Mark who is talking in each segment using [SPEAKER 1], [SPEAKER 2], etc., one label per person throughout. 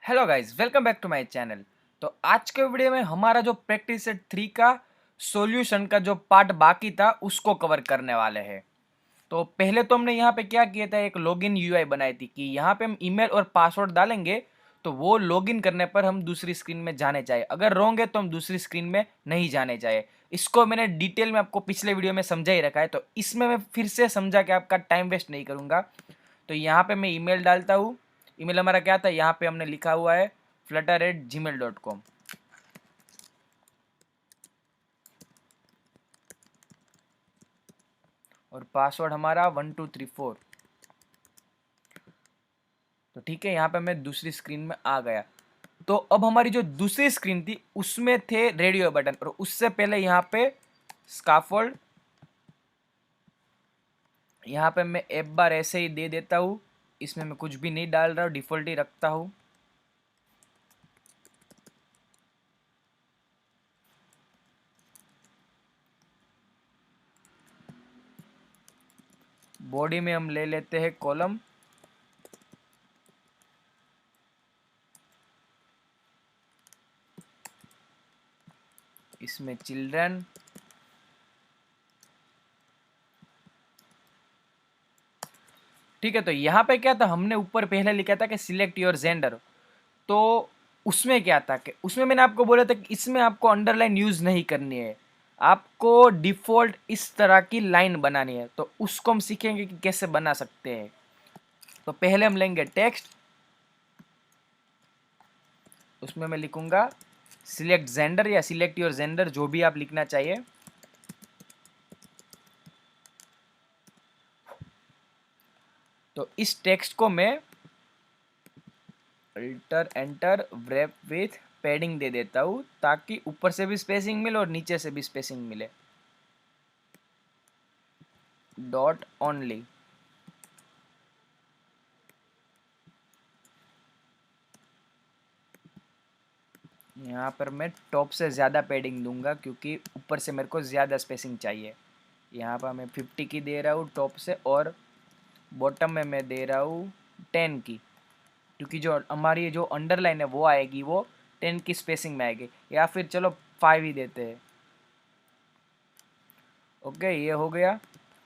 [SPEAKER 1] Hello guys, welcome back to my channel. तो आज के वीडियो में हमारा जो प्रैक्टिस सेट 3 का सॉल्यूशन का जो पार्ट बाकी था उसको कवर करने वाले हैं। तो पहले तो हमने यहाँ पे क्या किया था, एक लॉगिन यूआई बनाई थी कि यहाँ पे हम ईमेल और पासवर्ड डालेंगे तो वो लॉगिन करने पर हम दूसरी स्क्रीन में जाने चाहिए, अगर रॉन्ग है तो हम दूसरी स्क्रीन में नहीं जाने चाहिए। इसको मैंने डिटेल में आपको पिछले वीडियो में समझा ही रखा है, तो इसमें मैं फिर से समझा के आपका टाइम वेस्ट नहीं करूँगा। तो यहाँ पे मैं ईमेल डालता हूँ। ईमेल हमारा क्या था, यहाँ पे हमने लिखा हुआ है flutter@gmail.com। और पासवर्ड हमारा 1234। तो ठीक है, यहाँ पे मैं दूसरी स्क्रीन में आ गया। तो अब हमारी जो दूसरी स्क्रीन थी उसमें थे रेडियो बटन, और उससे पहले यहाँ पे स्काफोल्ड, यहाँ पे मैं एक बार ऐसे ही दे देता हूँ। इसमें मैं कुछ भी नहीं डाल रहा हूँ, डिफ़ॉल्ट ही रखता हूँ। बॉडी में हम ले लेते हैं कॉलम, इसमें चिल्ड्रन, ठीक है। तो यहाँ पे क्या था, हमने ऊपर पहले लिखा था कि सिलेक्ट योर जेंडर। तो उसमें क्या था कि उसमें मैंने आपको बोला था कि इसमें आपको अंडरलाइन यूज़ नहीं करनी है, आपको डिफ़ॉल्ट इस तरह की लाइन बनानी है। तो उसको हम सीखेंगे कि कैसे बना सकते हैं। तो पहले हम लेंगे टेक्स्ट, उसमें मैं लिखूंगा सिलेक्ट जेंडर या सिलेक्ट योर जेंडर, जो भी आप लिखना चाहिए। तो इस टेक्स्ट को मैं alter enter wrap with padding दे देता हूँ, ताकि ऊपर से भी स्पेसिंग मिले और नीचे से भी स्पेसिंग मिले। डॉट ओनली, यहाँ पर मैं टॉप से ज़्यादा पैडिंग दूंगा क्योंकि ऊपर से मेरे को ज़्यादा स्पेसिंग चाहिए। यहाँ पर मैं 50 की दे रहा हूँ टॉप से, और बॉटम में मैं दे रहा हूँ 10 की, क्योंकि जो हमारी जो अंडरलाइन है वो आएगी वो 10 की स्पेसिंग में आएगी। या फिर चलो 5 ही देते हैं। ओके, ये हो गया।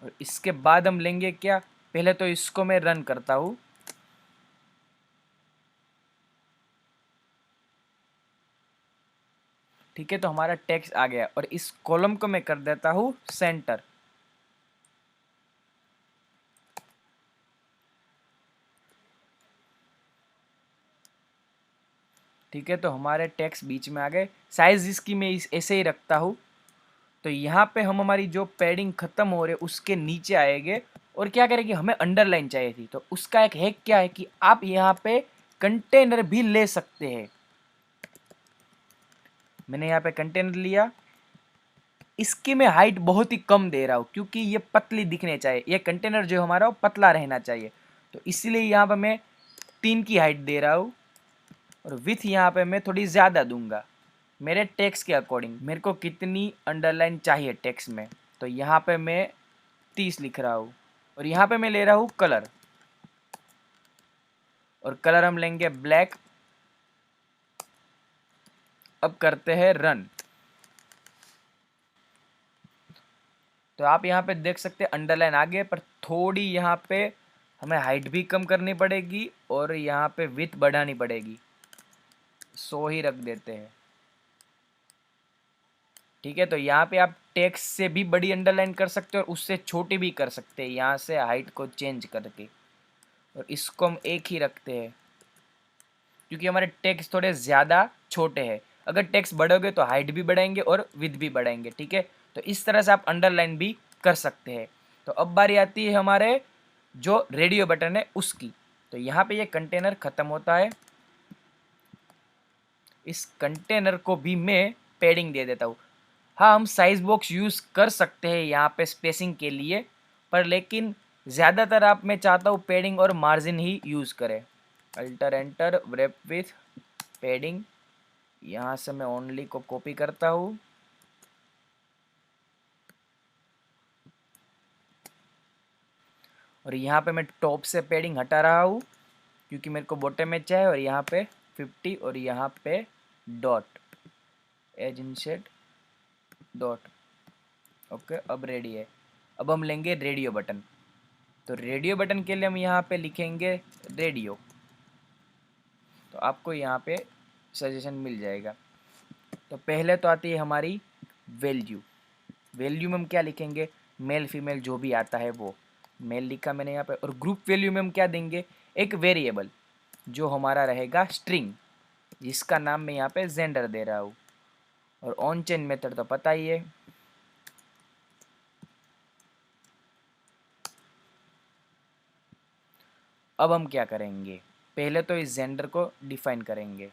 [SPEAKER 1] और इसके बाद हम लेंगे क्या, पहले तो इसको मैं रन करता हूँ। ठीक है, तो हमारा टेक्स्ट आ गया, और इस कॉलम को मैं कर देता हूँ सेंटर। ठीक है, तो हमारे टेक्स्ट बीच में आ गए। साइज इसकी मैं ऐसे ही रखता हूँ। तो यहाँ पे हम हमारी जो पैडिंग खत्म हो रहे उसके नीचे आएंगे, और क्या करेंगे, हमें अंडरलाइन चाहिए थी। तो उसका एक हैक क्या है कि आप यहाँ पे कंटेनर भी ले सकते हैं। मैंने यहाँ पे कंटेनर लिया, इसकी मैं हाइट बहुत ही कम दे रहा हूँ क्योंकि ये पतली दिखने चाहिए, ये कंटेनर जो हमारा वो पतला रहना चाहिए। तो इसलिए यहाँ पे मैं 3 की हाइट दे रहा हूँ, और विथ यहाँ पे मैं थोड़ी ज़्यादा दूंगा मेरे टेक्स्ट के अकॉर्डिंग। मेरे को कितनी अंडरलाइन चाहिए टेक्स्ट में, तो यहाँ पे मैं 30 लिख रहा हूँ। और यहाँ पे मैं ले रहा हूँ कलर, और कलर हम लेंगे ब्लैक। अब करते हैं रन। तो आप यहाँ पे देख सकते हैं अंडरलाइन आ गए, पर थोड़ी यहाँ पे हमें हाइट भी कम करनी पड़ेगी, और यहाँ पे विथ बढ़ानी पड़ेगी। 100 ही रख देते हैं। ठीक है, तो यहाँ पे आप टेक्स्ट से भी बड़ी अंडरलाइन कर सकते हो और उससे छोटी भी कर सकते हैं, यहाँ से हाइट को चेंज करके। और इसको हम एक ही रखते हैं क्योंकि हमारे टेक्स्ट थोड़े ज़्यादा छोटे हैं। अगर टेक्स्ट बढ़ोगे तो हाइट भी बढ़ाएंगे और विथ भी बढ़ाएंगे। ठीक है, तो इस तरह से आप अंडरलाइन भी कर सकते हैं। तो अब बारी आती है हमारे जो रेडियो बटन है उसकी। तो यहाँ पे ये कंटेनर ख़त्म होता है। इस कंटेनर को भी मैं पैडिंग दे देता हूँ। हाँ, हम साइज बॉक्स यूज़ कर सकते हैं यहाँ पे स्पेसिंग के लिए, पर लेकिन ज़्यादातर आप, मैं चाहता हूँ पैडिंग और मार्जिन ही यूज़ करें। Alter enter wrap with padding, यहाँ से मैं ओनली को कॉपी करता हूँ, और यहाँ पे मैं टॉप से पैडिंग हटा रहा हूँ क्योंकि मेरे को बॉटम में चाहिए, और यहाँ पे 50 और यहाँ पे डॉट, एज इंसेट डॉट। ओके, अब रेडी है। अब हम लेंगे रेडियो बटन। तो रेडियो बटन के लिए हम यहाँ पे लिखेंगे रेडियो, तो आपको यहाँ पे सजेशन मिल जाएगा। तो पहले तो आती है हमारी वैल्यू। वैल्यू में हम क्या लिखेंगे, मेल फीमेल जो भी आता है वो। मेल लिखा मैंने यहाँ पे। और ग्रुप वैल्यू में हम क्या देंगे, एक वेरिएबल जो हमारा रहेगा स्ट्रिंग, जिसका नाम मैं यहाँ पे जेंडर दे रहा हूँ। और ऑन चेन मेथड तो पता ही है। अब हम क्या करेंगे, पहले तो इस जेंडर को डिफाइन करेंगे।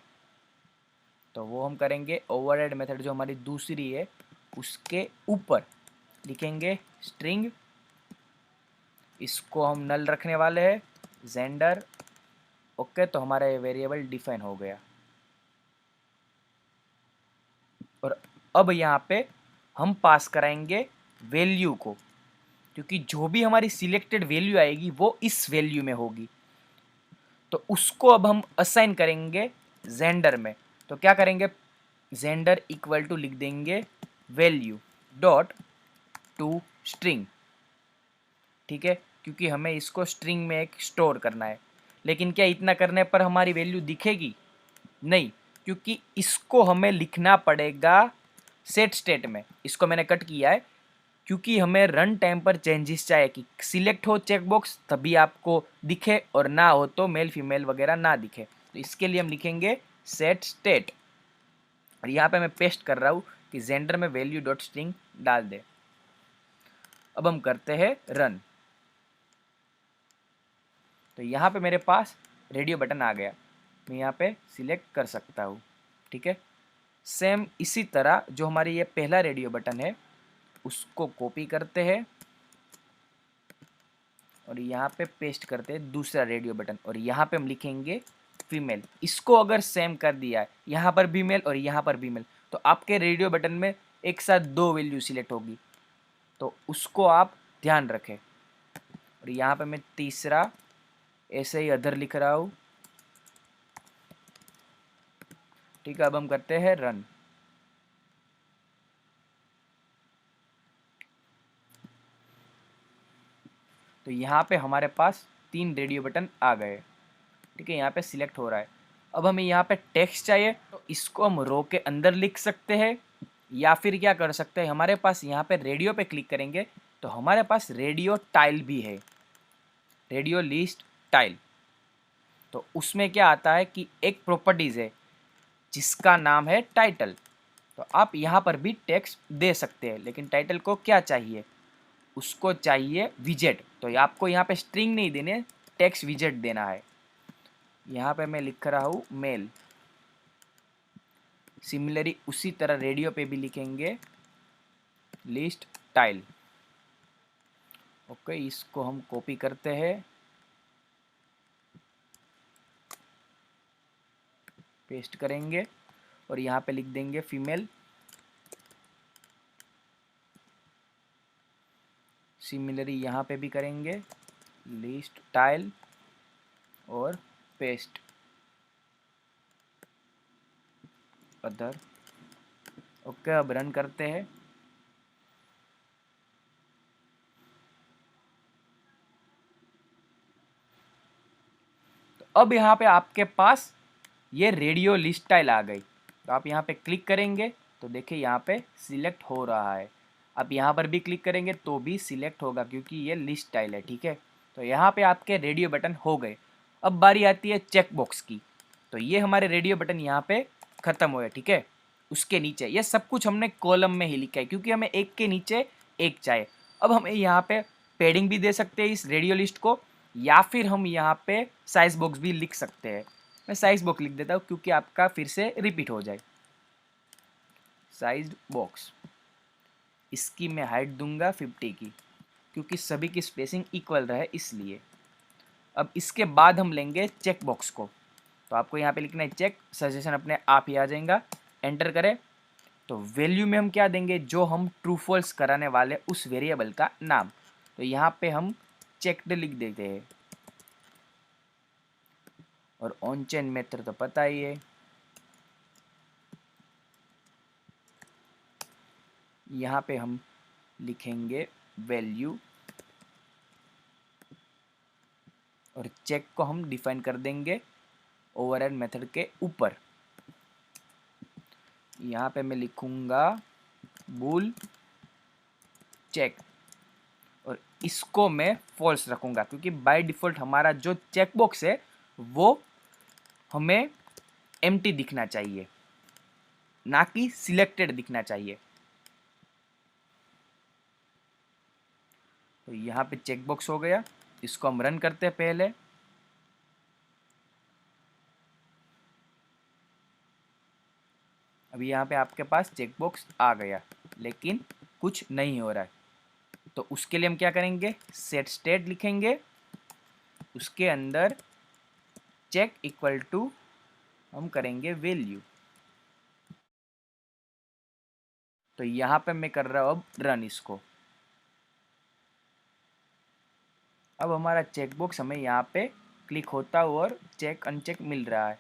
[SPEAKER 1] तो वो हम करेंगे ओवरराइड मेथड जो हमारी दूसरी है, उसके ऊपर लिखेंगे स्ट्रिंग। इसको हम नल रखने वाले हैं, जेंडर। ओके, तो हमारा ये वेरिएबल डिफाइन हो गया। और अब यहाँ पे हम पास कराएंगे वैल्यू को, क्योंकि जो भी हमारी सिलेक्टेड वैल्यू आएगी वो इस वैल्यू में होगी। तो उसको अब हम असाइन करेंगे जेंडर में। तो क्या करेंगे, जेंडर इक्वल टू लिख देंगे वैल्यू डॉट टू स्ट्रिंग। ठीक है, क्योंकि हमें इसको स्ट्रिंग में एक स्टोर करना है। लेकिन क्या इतना करने पर हमारी वैल्यू दिखेगी? नहीं, क्योंकि इसको हमें लिखना पड़ेगा सेट स्टेट में। इसको मैंने कट किया है क्योंकि हमें रन टाइम पर चेंजेस चाहिए कि सिलेक्ट हो चेकबॉक्स तभी आपको दिखे, और ना हो तो मेल फीमेल वगैरह ना दिखे। तो इसके लिए हम लिखेंगे सेट स्टेट। और यहाँ पे मैं पेस्ट कर रहा हूँ कि जेंडर में वैल्यू डॉट स्ट्रिंग डाल दे। अब हम करते हैं रन। तो यहाँ पे मेरे पास रेडियो बटन आ गया, मैं यहाँ पे सिलेक्ट कर सकता हूँ। ठीक है, सेम इसी तरह जो हमारी ये पहला रेडियो बटन है उसको कॉपी करते हैं और यहाँ पे पेस्ट करते हैं दूसरा रेडियो बटन। और यहाँ पे हम लिखेंगे फीमेल। इसको अगर सेम कर दिया है, यहाँ पर भी मेल और यहाँ पर भी मेल, तो आपके रेडियो बटन में एक साथ दो वैल्यू सिलेक्ट होगी, तो उसको आप ध्यान रखें। और यहाँ पे मैं तीसरा ऐसे ही अदर लिख रहा हूँ। ठीक है, अब हम करते हैं रन। तो यहाँ पे हमारे पास 3 रेडियो बटन आ गए। ठीक है, यहाँ पे सिलेक्ट हो रहा है। अब हमें यहाँ पे टेक्स्ट चाहिए, तो इसको हम रो के अंदर लिख सकते हैं, या फिर क्या कर सकते हैं, हमारे पास यहाँ पे रेडियो पे क्लिक करेंगे तो हमारे पास रेडियो टाइल भी है, रेडियो लिस्ट टाइल। तो उसमें क्या आता है कि एक प्रॉपर्टीज़ है जिसका नाम है टाइटल। तो आप यहाँ पर भी टेक्स्ट दे सकते हैं, लेकिन टाइटल को क्या चाहिए, उसको चाहिए विजेट। तो आपको यहाँ पे स्ट्रिंग नहीं देने, टेक्स्ट विजेट देना है। यहाँ पे मैं लिख रहा हूँ मेल। सिमिलरली उसी तरह रेडियो पे भी लिखेंगे लिस्ट टाइल। ओके, इसको हम कॉपी करते हैं, पेस्ट करेंगे और यहाँ पे लिख देंगे फीमेल। सिमिलरली यहाँ पे भी करेंगे लिस्ट टाइल और पेस्ट अदर। ओके, अब रन करते हैं। तो अब यहाँ पे आपके पास ये रेडियो लिस्ट टाइल आ गई। तो आप यहाँ पे क्लिक करेंगे तो देखिए यहाँ पे सिलेक्ट हो रहा है। आप यहाँ पर भी क्लिक करेंगे तो भी सिलेक्ट होगा क्योंकि ये लिस्ट टाइल है। ठीक है, तो यहाँ पे आपके रेडियो बटन हो गए। अब बारी आती है चेक बॉक्स की। तो ये हमारे रेडियो बटन यहाँ पे ख़त्म हुए। ठीक है, उसके नीचे ये सब कुछ हमने कॉलम में ही लिखा है क्योंकि हमें एक के नीचे एक चाहिए। अब हम यहाँ पे पैडिंग भी दे सकते हैं इस रेडियो लिस्ट को, या फिर हम यहाँ पे साइज बॉक्स भी लिख सकते हैं। मैं साइज बॉक्स लिख देता हूँ क्योंकि आपका फिर से रिपीट हो जाए। साइज बॉक्स, इसकी मैं हाइट दूंगा 50 की क्योंकि सभी की स्पेसिंग इक्वल रहे इसलिए। अब इसके बाद हम लेंगे चेक बॉक्स को। तो आपको यहाँ पे लिखना है चेक, सजेशन अपने आप ही आ जाएगा। एंटर करें तो वैल्यू में हम क्या देंगे, जो हम ट्रू फॉल्स कराने वाले उस वेरिएबल का नाम। तो यहाँ पे हम चेक्ड लिख देते हैं। और ऑन चेन मेथड तो पता ही है। यहाँ पे हम लिखेंगे वैल्यू और चेक को हम डिफाइन कर देंगे ओवरराइड मेथड के ऊपर। यहाँ पे मैं लिखूंगा बूल चेक और इसको मैं फॉल्स रखूंगा, क्योंकि बाय डिफॉल्ट हमारा जो चेक बॉक्स है वो हमें एम्प्टी दिखना चाहिए, ना कि सिलेक्टेड दिखना चाहिए। तो यहाँ पे चेक बॉक्स हो गया, इसको हम रन करते हैं पहले। अभी यहाँ पे आपके पास चेक बॉक्स आ गया, लेकिन कुछ नहीं हो रहा है। तो उसके लिए हम क्या करेंगे, सेट स्टेट लिखेंगे, उसके अंदर चेक इक्वल टू हम करेंगे वैल्यू। तो यहाँ पे मैं कर रहा हूँ अब रन इसको। अब हमारा चेकबॉक्स हमें यहाँ पे क्लिक होता हुआ और चेक अनचेक मिल रहा है।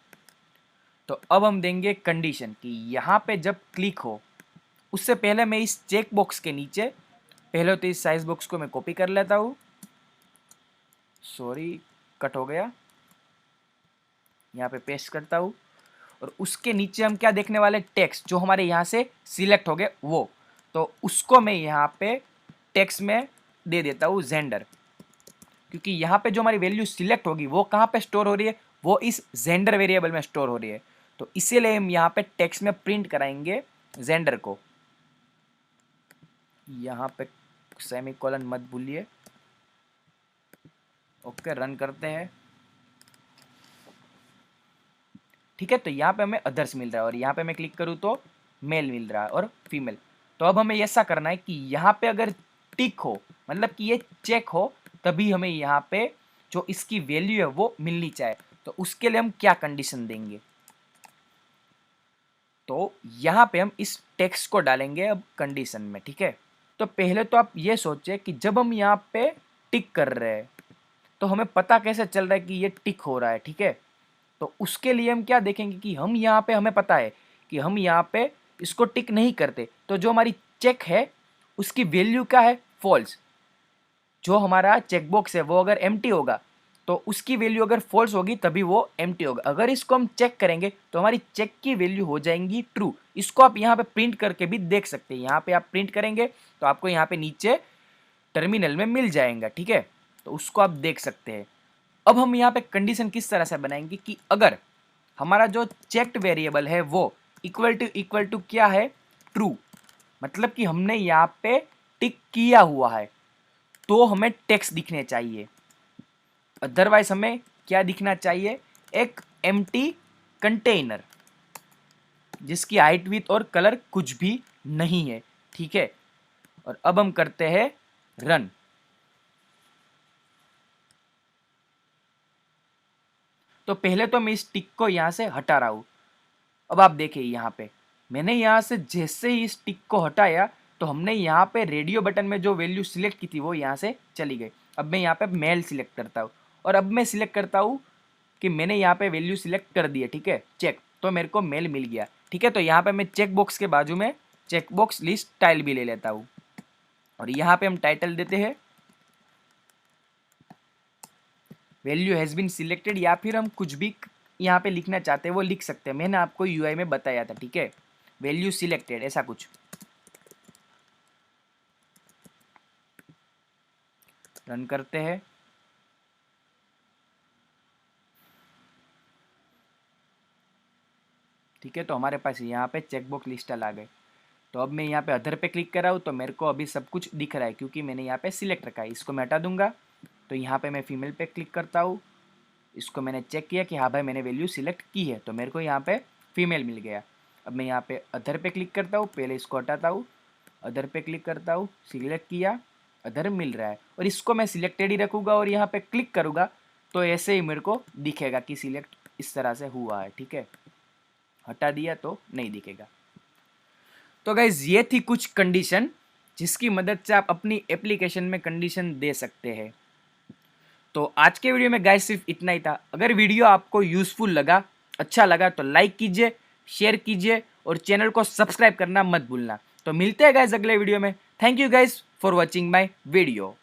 [SPEAKER 1] तो अब हम देंगे कंडीशन कि यहाँ पे जब क्लिक हो, उससे पहले मैं इस चेक बॉक्स के नीचे पहले तो इस साइज बॉक्स को मैं कॉपी कर लेता हूँ, सॉरी कट हो गया, यहाँ पे पेस्ट करता हूँ। और उसके नीचे हम क्या देखने वाले, टेक्स्ट जो हमारे यहाँ से सिलेक्ट हो गए वो, तो उसको मैं यहाँ पे टेक्स्ट में दे देता हूँ जेंडर, क्योंकि यहाँ पे जो हमारी वैल्यू सिलेक्ट होगी वो कहाँ पे स्टोर हो रही है, वो इस जेंडर वेरिएबल में स्टोर हो रही है। तो इसीलिए हम यहाँ पे टेक्स्ट में प्रिंट कराएंगे जेंडर को। यहाँ पे सेमीकोलन मत भूलिए। ओके, रन करते हैं। ठीक है, तो यहाँ पे हमें अदर्स मिल रहा है और यहाँ पे मैं क्लिक करूँ तो मेल मिल रहा है और फीमेल। तो अब हमें ऐसा करना है कि यहाँ पे अगर टिक हो, मतलब कि ये चेक हो, तभी हमें यहाँ पे जो इसकी वैल्यू है वो मिलनी चाहिए। तो उसके लिए हम क्या कंडीशन देंगे, तो यहाँ पे हम इस टेक्स्ट को डालेंगे अब कंडीशन में। ठीक है, तो पहले तो आप ये सोचे कि जब हम यहाँ पे टिक कर रहे हैं तो हमें पता कैसे चल रहा है कि ये टिक हो रहा है। ठीक है, तो उसके लिए हम क्या देखेंगे कि हम यहाँ पे हमें पता है कि हम यहाँ पे इसको टिक नहीं करते, तो जो हमारी चेक है उसकी वैल्यू क्या है, फॉल्स। जो हमारा चेकबॉक्स है वो अगर एम्प्टी होगा तो उसकी वैल्यू अगर फॉल्स होगी तभी वो एम्प्टी होगा। अगर इसको हम चेक करेंगे तो हमारी चेक की वैल्यू हो जाएंगी ट्रू। इसको आप यहाँ पे प्रिंट करके भी देख सकते हैं। यहाँ पे आप प्रिंट करेंगे तो आपको यहाँ पे नीचे टर्मिनल में मिल जाएगा। ठीक है, तो उसको आप देख सकते हैं। अब हम यहाँ पे कंडीशन किस तरह से बनाएंगे कि अगर हमारा जो चेक्ड वेरिएबल है वो इक्वल टू क्या है, ट्रू, मतलब कि हमने यहाँ पे टिक किया हुआ है, तो हमें टेक्स्ट दिखने चाहिए। अदरवाइज हमें क्या दिखना चाहिए, एक एम्प्टी कंटेनर जिसकी हाइट विड्थ और कलर कुछ भी नहीं है। ठीक है, और अब हम करते हैं रन। तो पहले तो मैं इस टिक को यहां से हटा रहा हूं। अब आप देखिए यहाँ पे मैंने यहाँ से जैसे ही इस टिक को हटाया तो हमने यहाँ पे रेडियो बटन में जो वैल्यू सिलेक्ट की थी वो यहाँ से चली गई। अब मैं यहाँ पे मेल सिलेक्ट करता हूँ और अब मैं सिलेक्ट करता हूँ कि मैंने यहाँ पे वैल्यू सिलेक्ट कर दी है। ठीक है, चेक, तो मेरे को मेल मिल गया। ठीक है, तो यहाँ पे मैं चेक बॉक्स के बाजू में चेक बॉक्स लिस्ट टाइल भी ले लेता हूँ और यहाँ पे हम टाइटल देते हैं वैल्यू हैज़ बीन सिलेक्टेड, या फिर हम कुछ भी यहाँ पे लिखना चाहते हैं वो लिख सकते हैं। मैंने आपको यूआई में बताया था। ठीक है, वैल्यू सिलेक्टेड ऐसा कुछ। रन करते हैं। ठीक है, तो हमारे पास यहाँ पे चेकबॉक्स लिस्ट आ गए। तो अब मैं यहाँ पे अदर पे क्लिक कर रहा हूँ तो मेरे को अभी सब कुछ दिख रहा है क्योंकि मैंने यहाँ पे सिलेक्ट रखा है। इसको मैं हटा दूंगा। तो यहाँ पे मैं फीमेल पे क्लिक करता हूँ। इसको मैंने चेक किया कि हाँ भाई मैंने वैल्यू सिलेक्ट की है, तो मेरे को यहाँ पे फीमेल मिल गया। अब मैं यहाँ पे अदर पे क्लिक करता हूँ, पहले इसको हटाता हूँ, अदर पे क्लिक करता हूँ, सिलेक्ट किया, अदर मिल रहा है और इसको मैं सिलेक्टेड ही रखूँगा और यहाँ पे क्लिक करूँगा तो ऐसे ही मेरे को दिखेगा कि सिलेक्ट इस तरह से हुआ है। ठीक है, हटा दिया तो नहीं दिखेगा। तो गाइज ये थी कुछ कंडीशन जिसकी मदद से आप अपनी एप्लीकेशन में कंडीशन दे सकते हैं। तो आज के वीडियो में गाइस सिर्फ इतना ही था। अगर वीडियो आपको यूज़फुल लगा, अच्छा लगा तो लाइक कीजिए, शेयर कीजिए और चैनल को सब्सक्राइब करना मत भूलना। तो मिलते हैं गाइस अगले वीडियो में। Thank you guys for watching my video.